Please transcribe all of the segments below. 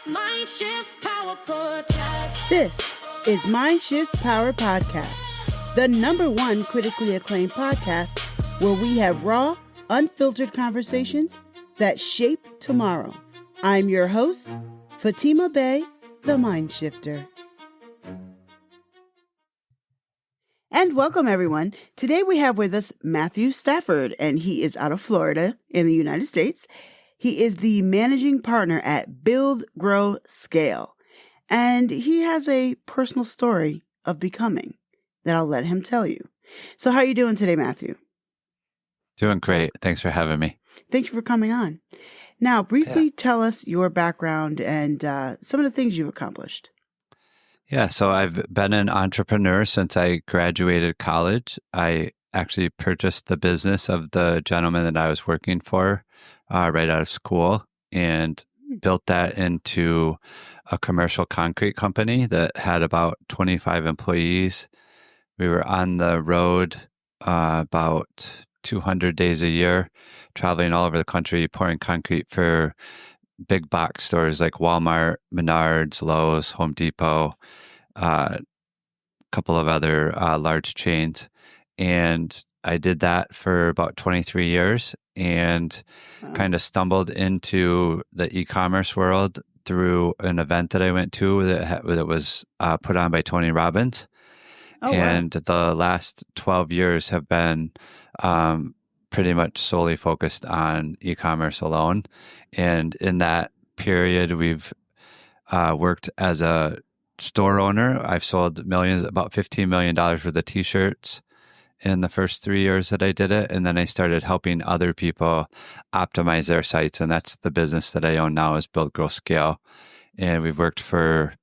Mind Shift Power Podcast. This is Mind Shift Power Podcast, the #1 critically acclaimed podcast where we have raw, unfiltered conversations that shape tomorrow. I'm your host, Fatima Bey, the Mind Shifter. And welcome, everyone. Today we have with us Matthew Stafford, and he is out of Florida in the United States. He is the managing partner at Build, Grow, Scale, and he has a personal story of becoming that I'll let him tell you. So how are you doing today, Matthew? Doing great. Thanks for having me. Thank you for coming on. Now, briefly tell us your background and some of the things you've accomplished. Yeah, so I've been an entrepreneur since I graduated college. I actually purchased the business of the gentleman that I was working for right out of school and built that into a commercial concrete company that had about 25 employees. We were on the road about 200 days a year, traveling all over the country, pouring concrete for big box stores like Walmart, Menards, Lowe's, Home Depot, a couple of other large chains. And I did that for about 23 years and kind of stumbled into the e-commerce world through an event that I went to that was put on by Tony Robbins. And the last 12 years have been pretty much solely focused on e-commerce alone. And in that period, we've worked as a store owner. I've sold about $15 million worth of t-shirts in the first 3 years that I did it. And then I started helping other people optimize their sites. And that's the business that I own now is Build, Grow, Scale. And we've worked for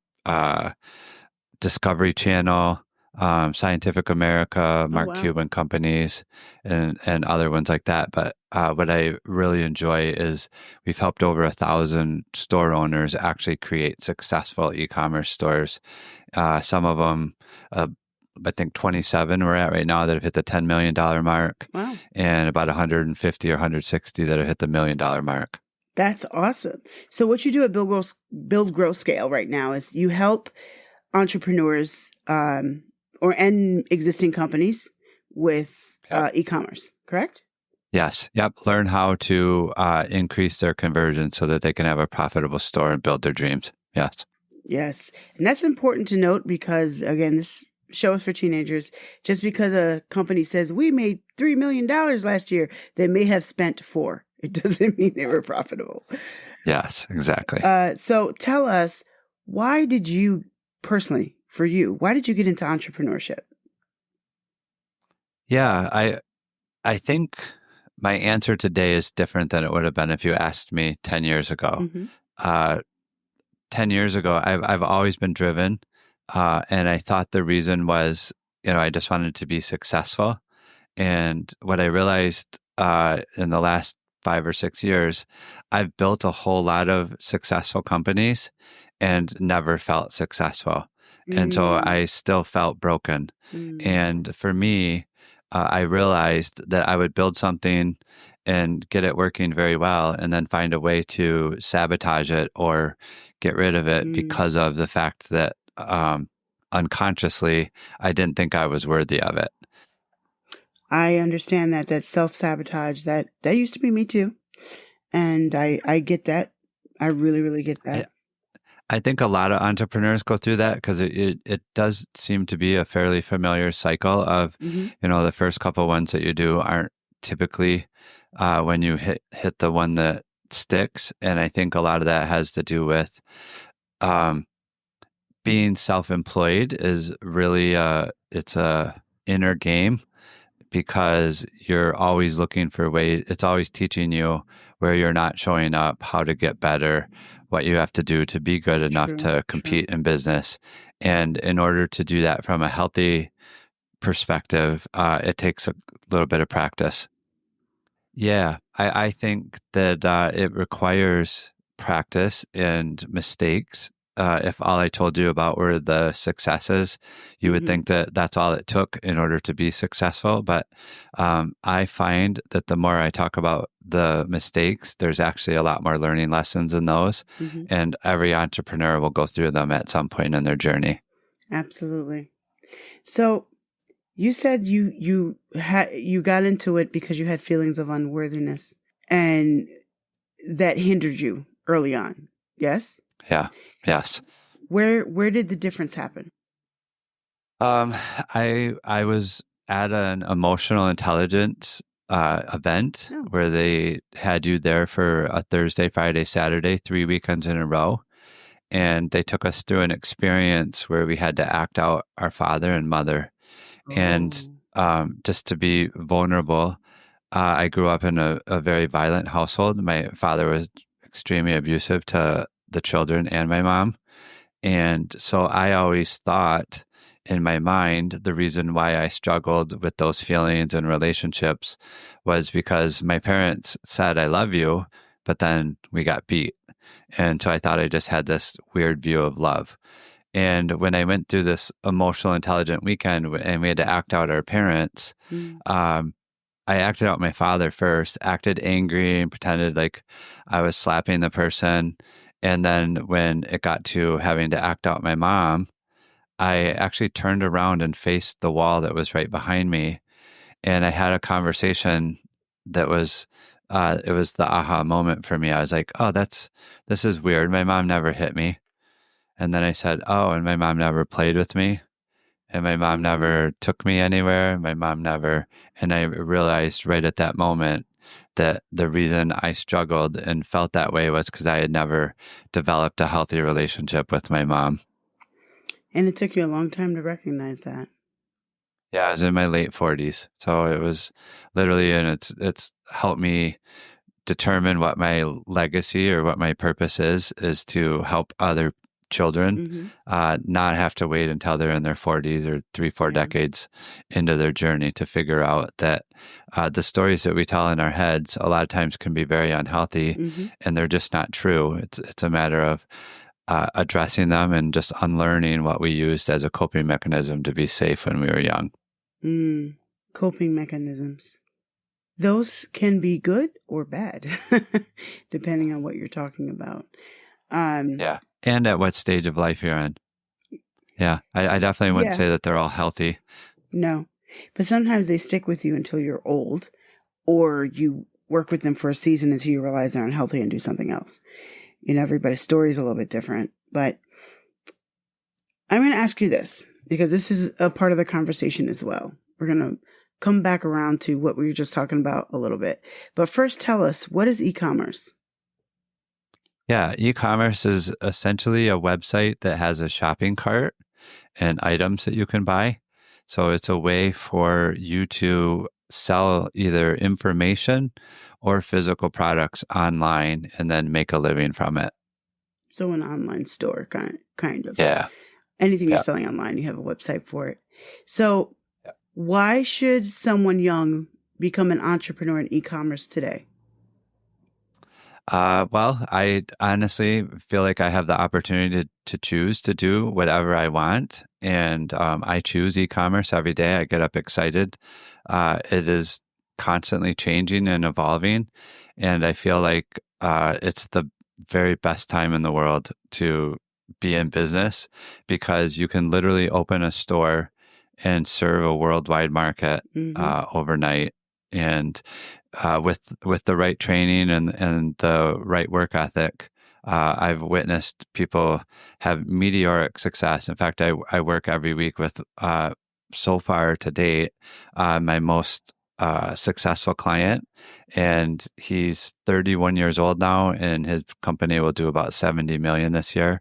Discovery Channel, Scientific America, Mark Cuban companies, and other ones like that. But what I really enjoy is we've helped over 1,000 store owners actually create successful e-commerce stores. Some of them, I think 27 we're at right now that have hit the $10 million mark, and about 150 or 160 that have hit the $1 million mark. That's awesome. So what you do at Build, Grow, Scale right now is you help entrepreneurs and existing companies with e-commerce, correct? Yes. Yep. Learn how to increase their conversion so that they can have a profitable store and build their dreams. Yes. Yes. And that's important to note because, again, this show is for teenagers. Just because a company says we made $3 million last year, they may have spent $4 million. It doesn't mean they were profitable. Yes, exactly. So tell us, why did you get into entrepreneurship? Yeah, I think my answer today is different than it would have been if you asked me 10 years ago. 10 years ago, I've always been driven, and I thought the reason was, I just wanted to be successful. And what I realized in the last 5 or 6 years, I've built a whole lot of successful companies and never felt successful. And so I still felt broken. And for me, I realized that I would build something and get it working very well and then find a way to sabotage it or get rid of it because of the fact that unconsciously, I didn't think I was worthy of it. I understand that self-sabotage, that used to be me too. And I get that. I really, really get that. I think a lot of entrepreneurs go through that because it does seem to be a fairly familiar cycle of, the first couple ones that you do aren't typically when you hit the one that sticks. And I think a lot of that has to do with being self-employed is really it's a inner game because you're always looking for ways. It's always teaching you where you're not showing up, how to get better, what you have to do to be good enough to compete in business. And in order to do that from a healthy perspective, it takes a little bit of practice. Yeah, I think that it requires practice and mistakes if all I told you about were the successes, you would think that that's all it took in order to be successful. But I find that the more I talk about the mistakes, there's actually a lot more learning lessons in those. Mm-hmm. And every entrepreneur will go through them at some point in their journey. Absolutely. So you said you got into it because you had feelings of unworthiness, and that hindered you early on. Yes? Yeah. Yes. Where did the difference happen? I was at an emotional intelligence event Oh. where they had you there for a Thursday, Friday, Saturday, 3 weekends in a row. And they took us through an experience where we had to act out our father and mother. And Oh. just to be vulnerable, I grew up in a very violent household. My father was extremely abusive to the children and my mom. And so I always thought in my mind, the reason why I struggled with those feelings and relationships was because my parents said, I love you, but then we got beat. And so I thought I just had this weird view of love. And when I went through this emotional intelligent weekend and we had to act out our parents, Mm. um, I acted out my father first, acted angry and pretended like I was slapping the person. And then when it got to having to act out my mom, I actually turned around and faced the wall that was right behind me. And I had a conversation that was, it was the aha moment for me. I was like, oh, this is weird. My mom never hit me. And then I said, oh, and my mom never played with me. And my mom never took me anywhere. My mom never. And I realized right at that moment that the reason I struggled and felt that way was because I had never developed a healthy relationship with my mom. And it took you a long time to recognize that. Yeah, I was in my late 40s. So it was literally, and it's helped me determine what my legacy or what my purpose is to help other children Mm-hmm. not have to wait until they're in their 40s or 3, 4 Yeah. decades into their journey to figure out that the stories that we tell in our heads a lot of times can be very unhealthy Mm-hmm. and they're just not true. It's a matter of addressing them and just unlearning what we used as a coping mechanism to be safe when we were young. Coping mechanisms. Those can be good or bad, depending on what you're talking about. Yeah. And at what stage of life you're in. Yeah. I definitely wouldn't Yeah. say that they're all healthy. No. But sometimes they stick with you until you're old, or you work with them for a season until you realize they're unhealthy and do something else. Everybody's story is a little bit different. But I'm going to ask you this, because this is a part of the conversation as well. We're going to come back around to what we were just talking about a little bit. But first, tell us, what is e-commerce? Yeah. E-commerce is essentially a website that has a shopping cart and items that you can buy. So it's a way for you to sell either information or physical products online and then make a living from it. So an online store, kind of. Yeah. Anything you're Yeah. selling online, you have a website for it. So why should someone young become an entrepreneur in e-commerce today? Well, I honestly feel like I have the opportunity to choose to do whatever I want. And I choose e-commerce every day. I get up excited. It is constantly changing and evolving. And I feel like it's the very best time in the world to be in business because you can literally open a store and serve a worldwide market overnight. And with the right training and the right work ethic, I've witnessed people have meteoric success. In fact, I work every week with so far to date my most successful client, and he's 31 years old now, and his company will do about 70 million this year.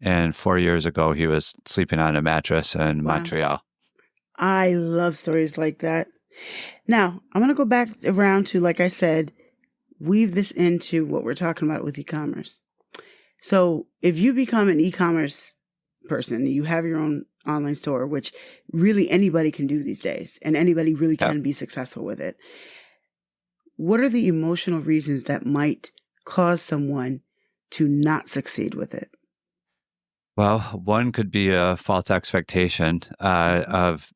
And 4 years ago, he was sleeping on a mattress in Montreal. I love stories like that. Now, I'm going to go back around to, like I said, weave this into what we're talking about with e-commerce. So if you become an e-commerce person, you have your own online store, which really anybody can do these days, and anybody really can be successful with it. What are the emotional reasons that might cause someone to not succeed with it? Well, one could be a false expectation of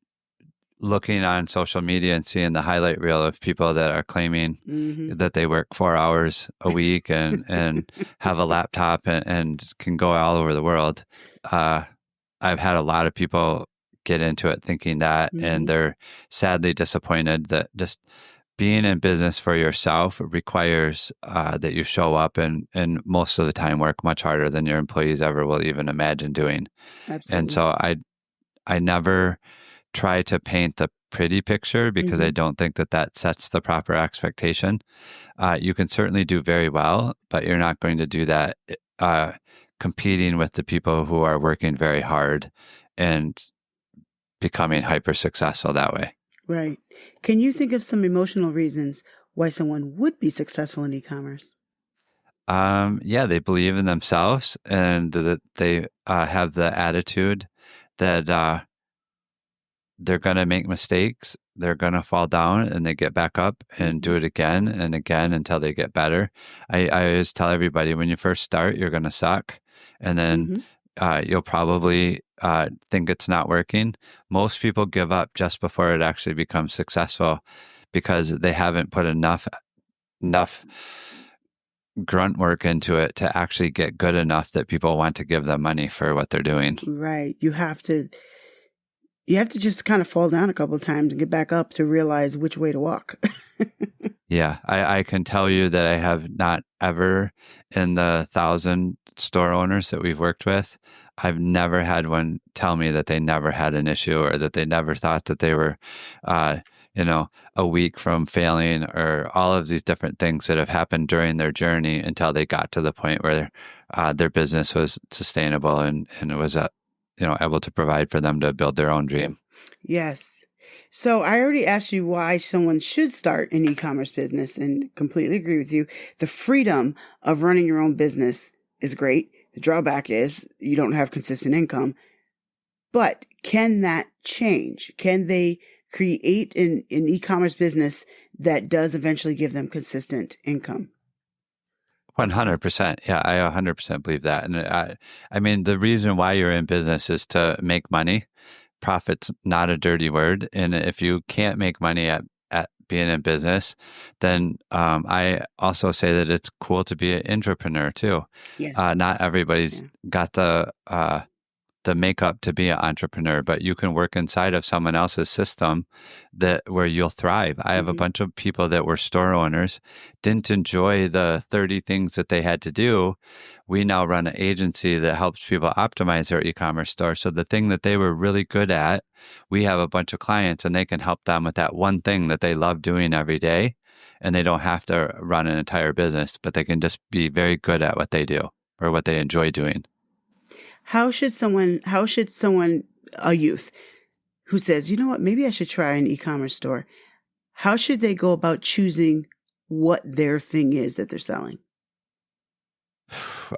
looking on social media and seeing the highlight reel of people that are claiming Mm-hmm. that they work 4 hours a week and have a laptop and can go all over the world. Uh, I've had a lot of people get into it thinking that, Mm-hmm. and they're sadly disappointed that just being in business for yourself requires that you show up and most of the time work much harder than your employees ever will even imagine doing. And Absolutely. so I never try to paint the pretty picture because Mm-hmm. I don't think that that sets the proper expectation. You can certainly do very well, but you're not going to do that uh, competing with the people who are working very hard and becoming hyper successful that way. Right. Can you think of some emotional reasons why someone would be successful in e-commerce? Yeah, they believe in themselves and that they have the attitude that they're going to make mistakes. They're going to fall down and they get back up and Mm-hmm. do it again and again until they get better. I always tell everybody when you first start, you're going to suck. And then Mm-hmm. you'll probably think it's not working. Most people give up just before it actually becomes successful because they haven't put enough grunt work into it to actually get good enough that people want to give them money for what they're doing. Right. You have to just kind of fall down a couple of times and get back up to realize which way to walk. Yeah, I can tell you that I have not ever, in the 1,000 store owners that we've worked with, I've never had one tell me that they never had an issue or that they never thought that they were, uh, a week from failing or all of these different things that have happened during their journey until they got to the point where their business was sustainable and it was, able to provide for them to build their own dream. Yes. So I already asked you why someone should start an e-commerce business and completely agree with you. The freedom of running your own business is great. The drawback is you don't have consistent income. But can that change? Can they create an e-commerce business that does eventually give them consistent income? 100%. Yeah, I 100% believe that. And I mean, the reason why you're in business is to make money. Profit's not a dirty word. And if you can't make money at being in business, then I also say that it's cool to be an entrepreneur too. Yeah. Not everybody's Yeah. got the makeup to be an entrepreneur, but you can work inside of someone else's system where you'll thrive. I have a Mm-hmm. bunch of people that were store owners, didn't enjoy the 30 things that they had to do. We now run an agency that helps people optimize their e-commerce store. So the thing that they were really good at, we have a bunch of clients and they can help them with that one thing that they love doing every day. And they don't have to run an entire business, but they can just be very good at what they do or what they enjoy doing. How should someone, a youth who says, you know what, maybe I should try an e-commerce store, how should they go about choosing what their thing is that they're selling?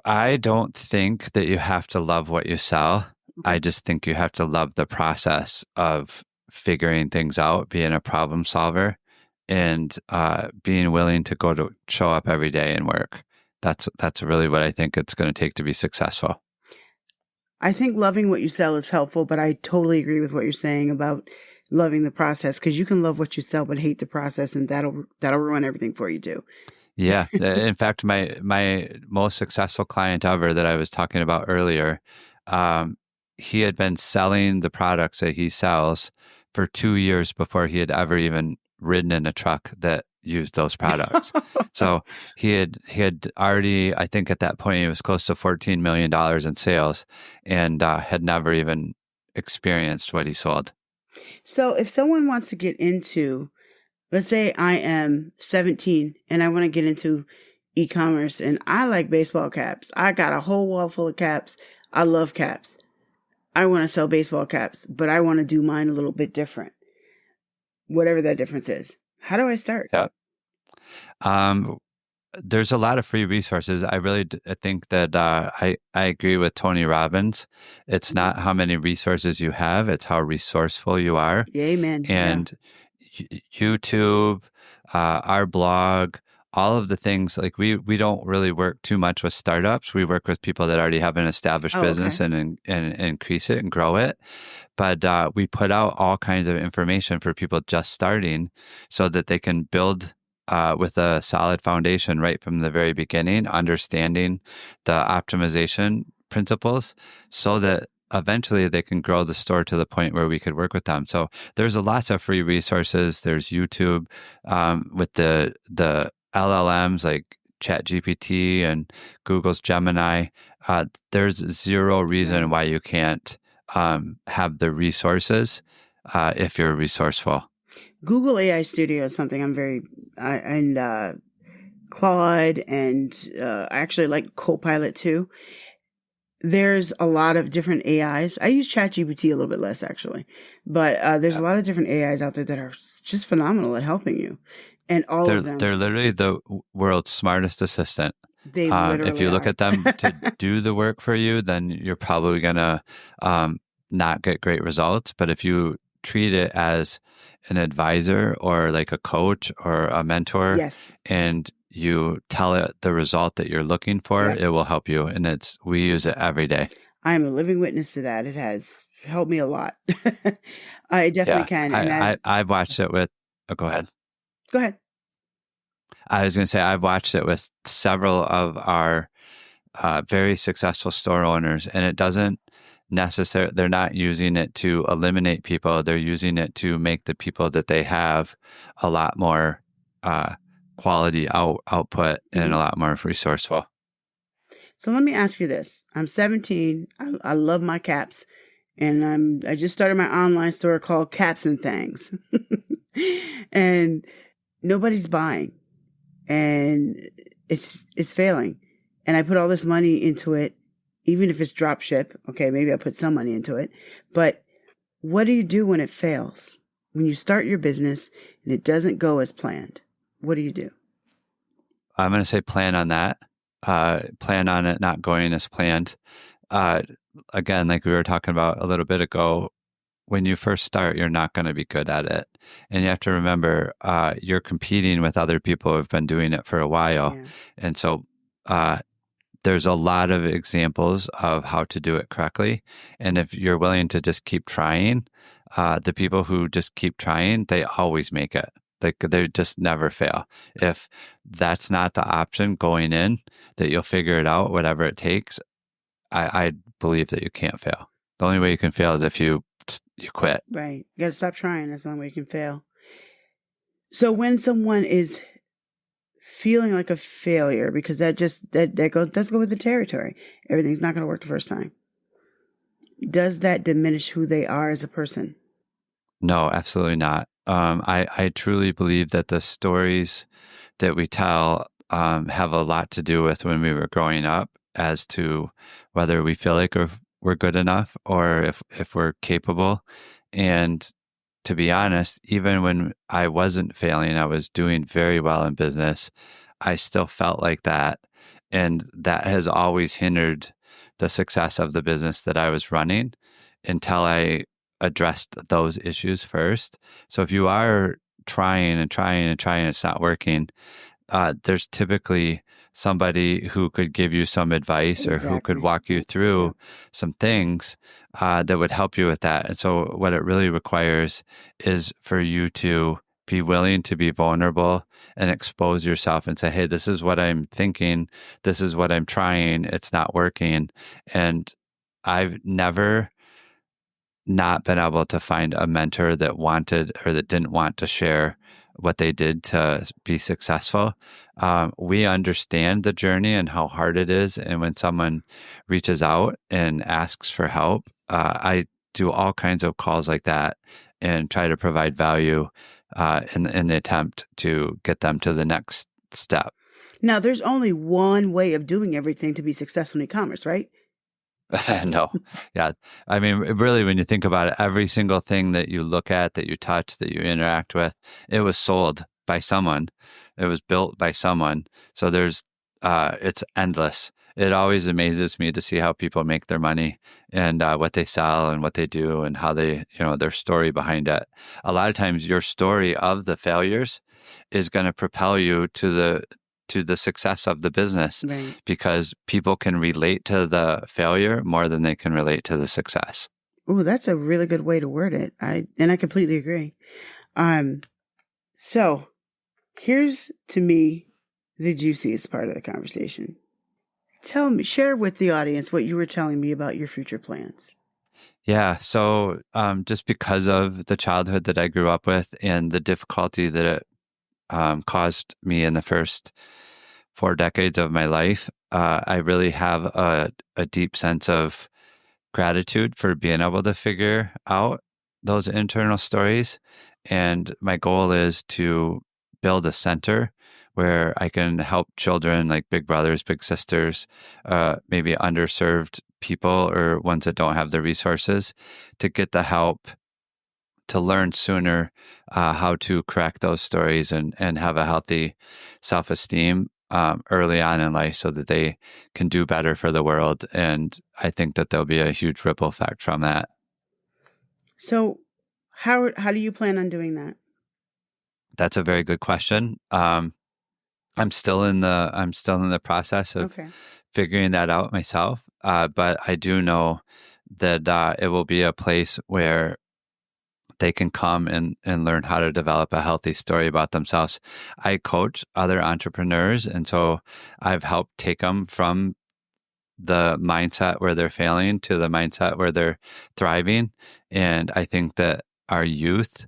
I don't think that you have to love what you sell. Okay. I just think you have to love the process of figuring things out, being a problem solver, and being willing to show up every day and work. That's really what I think it's going to take to be successful. I think loving what you sell is helpful, but I totally agree with what you're saying about loving the process because you can love what you sell but hate the process, and that'll ruin everything for you too. Yeah. In fact, my most successful client ever that I was talking about earlier, um, he had been selling the products that he sells for 2 years before he had ever even ridden in a truck that used those products. So he had already, I think at that point, he was close to $14 million in sales and had never even experienced what he sold. So if someone wants to get into, let's say I am 17 and I want to get into e-commerce and I like baseball caps. I got a whole wall full of caps. I love caps. I want to sell baseball caps, but I want to do mine a little bit different. Whatever that difference is. How do I start? Yeah. Um, there's a lot of free resources. I really think that I agree with Tony Robbins. It's not how many resources you have, it's how resourceful you are. Amen. Yeah. And YouTube, our blog, all of the things, like we don't really work too much with startups. We work with people that already have an established Oh, business okay. and increase it and grow it. But we put out all kinds of information for people just starting so that they can build with a solid foundation right from the very beginning, understanding the optimization principles so that eventually they can grow the store to the point where we could work with them. So there's lots of free resources. There's YouTube with the LLMs like ChatGPT and Google's Gemini. There's zero reason Right. why you can't have the resources if you're resourceful. Google AI Studio is something I'm very, and Claude, and I actually like Copilot too. There's a lot of different AIs. I use ChatGPT a little bit less actually, but there's a lot of different AIs out there that are just phenomenal at helping you, and all of them, They're literally the world's smartest assistant. they If literally you look are. at them to do the work for you, then you're probably gonna not get great results. But if you treat it as an advisor or like a coach or a mentor, Yes. and you tell it the result that you're looking for, Yep. it will help you. And we use it every day. I am a living witness to that. It has helped me a lot. I definitely Yeah, can. And as I've watched it with. Oh, go ahead. go ahead. I was going to say I've watched it with several of our very successful store owners, and it doesn't necessarily, they're not using it to eliminate people. They're using it to make the people that they have a lot more quality output and Mhm. a lot more resourceful. So let me ask you this. I'm 17. I love my caps. And I just started my online store called Caps and Things. And nobody's buying. And it's failing. And I put all this money into it, even if it's drop ship. Okay, maybe I put some money into it. But what do you do when it fails? When you start your business and it doesn't go as planned, what do you do? I'm going to say plan on that. Plan on it not going as planned. Uh, Again, like we were talking about a little bit ago, when you first start, you're not going to be good at it. And you have to remember, you're competing with other people who've been doing it for a while. Yeah. And so there's a lot of examples of how to do it correctly. And if you're willing to just keep trying, the people who just keep trying, they always make it. Like they just never fail. If that's not the option going in, that you'll figure it out, whatever it takes, I believe that you can't fail. The only way you can fail is if you quit. Right. You got to stop trying. That's the only way you can fail. So when someone is feeling like a failure, because that does go with the territory. Everything's not going to work the first time. Does that diminish who they are as a person? No, absolutely not. I truly believe that the stories that we tell have a lot to do with when we were growing up as to whether we feel like we're good enough or if we're capable. And to be honest, even when I wasn't failing, I was doing very well in business. I still felt like that. And that has always hindered the success of the business that I was running until I addressed those issues first. So if you are trying and trying and trying, it's not working, there's typically somebody who could give you some advice or who could Exactly. walk you Yeah. through some things that would help you with that. And so, what it really requires is for you to be willing to be vulnerable and expose yourself and say, hey, this is what I'm thinking. This is what I'm trying. It's not working. And I've never not been able to find a mentor that wanted or that didn't want to share what they did to be successful. We understand the journey and how hard it is. And when someone reaches out and asks for help, I do all kinds of calls like that and try to provide value in the attempt to get them to the next step. Now, there's only one way of doing everything to be successful in e-commerce, right? No. Yeah. I mean, really, when you think about it, every single thing that you look at, that you touch, that you interact with, it was sold by someone. It was built by someone. So it's endless. It always amazes me to see how people make their money and what they sell and what they do and how they, their story behind it. A lot of times your story of the failures is going to propel you to to the success of the business Right. because people can relate to the failure more than they can relate to the success. Oh, that's a really good way to word it. I completely agree. So here's to me the juiciest part of the conversation. Share with the audience what you were telling me about your future plans. Yeah. So just because of the childhood that I grew up with and the difficulty that it caused me in the first 4 decades of my life, I really have a deep sense of gratitude for being able to figure out those internal stories. And my goal is to build a center where I can help children like big brothers, big sisters, maybe underserved people or ones that don't have the resources to get the help to learn sooner how to correct those stories and have a healthy self-esteem early on in life so that they can do better for the world. And I think that there'll be a huge ripple effect from that. So how do you plan on doing that? That's a very good question. I'm still in the process of Okay. figuring that out myself. But I do know that it will be a place where they can come and learn how to develop a healthy story about themselves. I coach other entrepreneurs, and so I've helped take them from the mindset where they're failing to the mindset where they're thriving. And I think that our youth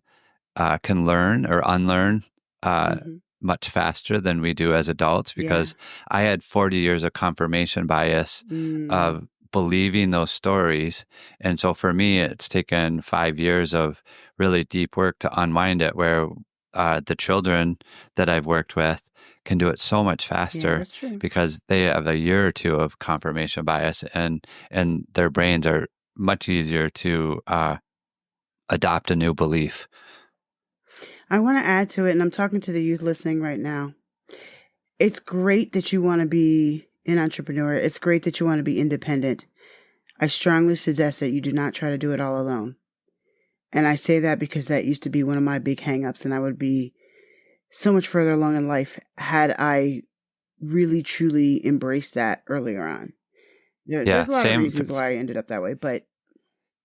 can learn or unlearn uh, Mm-hmm. much faster than we do as adults Yeah. because I had 40 years of confirmation bias Mm. of believing those stories. And so for me, it's taken 5 years of really deep work to unwind it, where the children that I've worked with can do it so much Yeah, faster that's true. because they have a year or two of confirmation bias and their brains are much easier to adopt a new belief. I want to add to it, and I'm talking to the youth listening right now. It's great that you want to be an entrepreneur. It's great that you want to be independent. I strongly suggest that you do not try to do it all alone. And I say that because that used to be one of my big hangups, and I would be so much further along in life had I really truly embraced that earlier on. Yeah, There's a lot of same. reasons why I ended up that way, but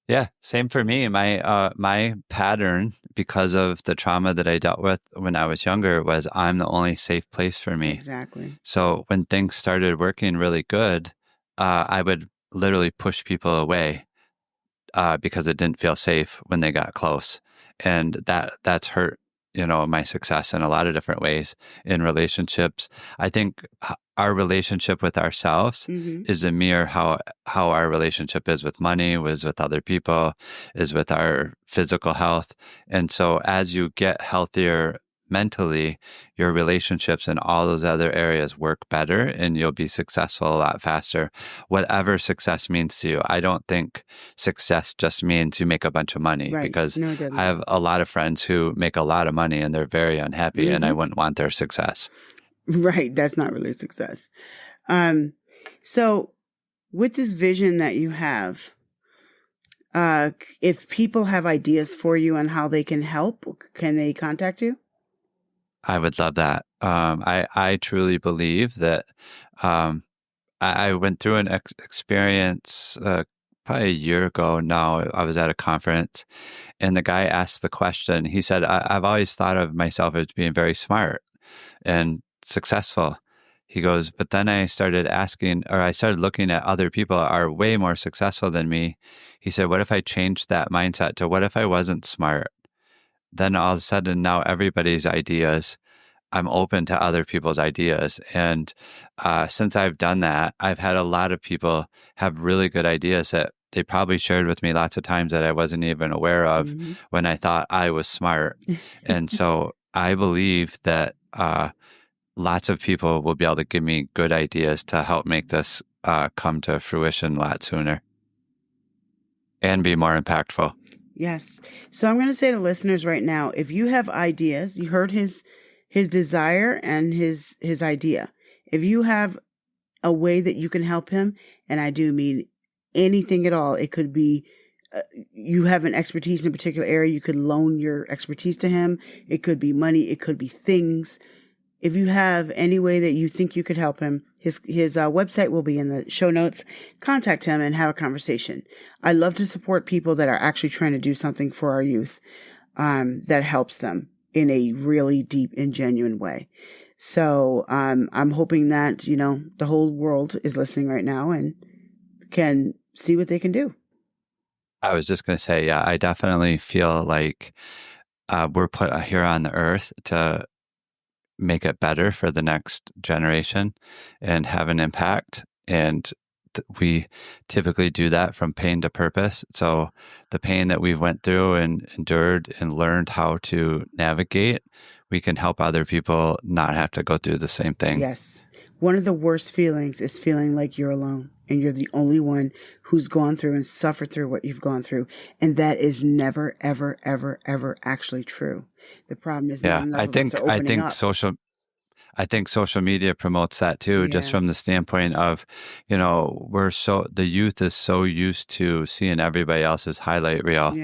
Yeah, same for me. My pattern because of the trauma that I dealt with when I was younger was I'm the only safe place for me. exactly. So when things started working really good, I would literally push people away because it didn't feel safe when they got close, and that's hurt my success in a lot of different ways in relationships. I think our relationship with ourselves Mm-hmm. is a mirror how our relationship is with money, is with other people, is with our physical health. And so as you get healthier mentally, your relationships and all those other areas work better and you'll be successful a lot faster, whatever success means to you. I don't think success just means you make a bunch of money Right. because No, it I doesn't. have a lot of friends who make a lot of money and they're very unhappy and I Mm-hmm. wouldn't want their success. Right. That's not really success. So with this vision that you have, if people have ideas for you on how they can help, can they contact you? I would love that. I truly believe that um, I went through an experience probably a year ago now. I was at a conference and the guy asked the question. He said, I've always thought of myself as being very smart and successful. He goes, but then I started looking at other people that are way more successful than me. He said, what if I changed that mindset to what if I wasn't smart? Then all of a sudden now everybody's ideas, I'm open to other people's ideas. And since I've done that, I've had a lot of people have really good ideas that they probably shared with me lots of times that I wasn't even aware of Mm-hmm. when I thought I was smart. And so I believe that lots of people will be able to give me good ideas to help make this come to fruition a lot sooner and be more impactful. Yes. So I'm going to say to listeners right now, if you have ideas, you heard his desire and his idea. If you have a way that you can help him, and I do mean anything at all, it could be you have an expertise in a particular area, you could loan your expertise to him. It could be money, it could be things. If you have any way that you think you could help him, his website will be in the show notes. Contact him and have a conversation. I love to support people that are actually trying to do something for our youth that helps them in a really deep and genuine way. So I'm hoping that, the whole world is listening right now and can see what they can do. I was just going to say, yeah, I definitely feel like we're put here on the earth to make it better for the next generation and have an impact. And we typically do that from pain to purpose. So the pain that we went through and endured and learned how to navigate, we can help other people not have to go through the same thing. Yes. One of the worst feelings is feeling like you're alone and you're the only one who's gone through and suffered through what you've gone through. And that is never, ever, ever, ever actually true. The problem is not enough of us are opening up. I think social media promotes that too, just from the standpoint of, the youth is so used to seeing everybody else's highlight reel,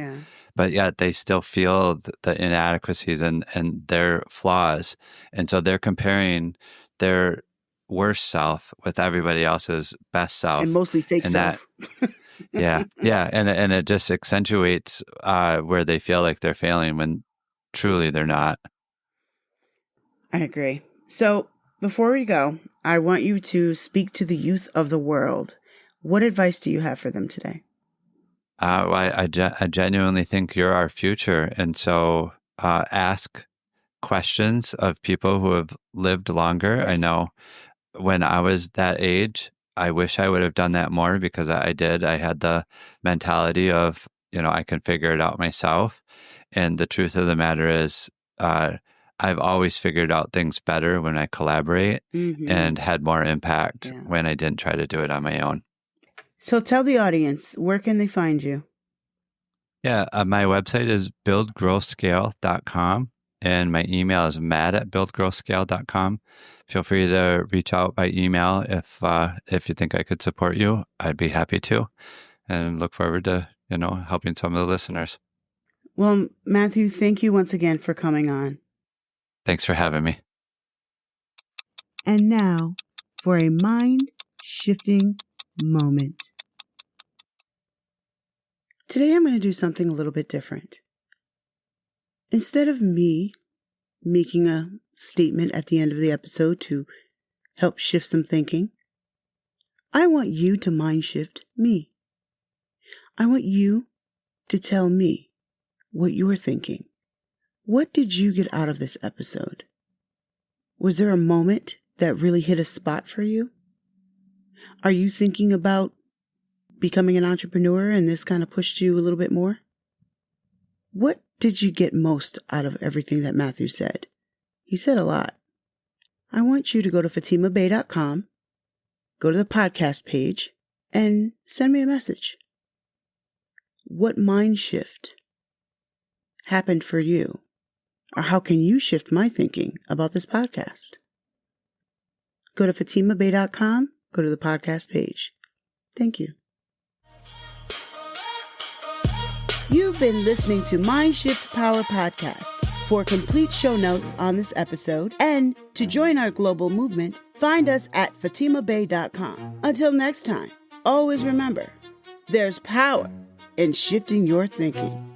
but yet they still feel the inadequacies and their flaws. And so they're comparing their worst self with everybody else's best self. And mostly fake self. Yeah. And it just accentuates where they feel like they're failing when truly they're not. I agree. So before we go, I want you to speak to the youth of the world. What advice do you have for them today? I genuinely think you're our future. And so ask questions of people who have lived longer. Yes. I know when I was that age, I wish I would have done that more because I did. I had the mentality of, I can figure it out myself. And the truth of the matter is, I've always figured out things better when I collaborate and had more impact when I didn't try to do it on my own. So tell the audience, where can they find you? Yeah, my website is buildgrowscale.com and my email is matt@buildgrowscale.com. Feel free to reach out by email if you think I could support you. I'd be happy to, and look forward to, helping some of the listeners. Well, Matthew, thank you once again for coming on. Thanks for having me. And now for a mind-shifting moment. Today I'm going to do something a little bit different. Instead of me making a statement at the end of the episode to help shift some thinking, I want you to mind shift me. I want you to tell me what you're thinking. What did you get out of this episode? Was there a moment that really hit a spot for you? Are you thinking about becoming an entrepreneur and this kind of pushed you a little bit more? What did you get most out of everything that Matthew said? He said a lot. I want you to go to fatimabay.com, go to the podcast page, and send me a message. What mind shift happened for you? Or how can you shift my thinking about this podcast? Go to fatimabay.com, go to the podcast page. Thank you. You've been listening to Mind Shift Power Podcast. For complete show notes on this episode and to join our global movement, find us at fatimabay.com. Until next time, always remember, there's power in shifting your thinking.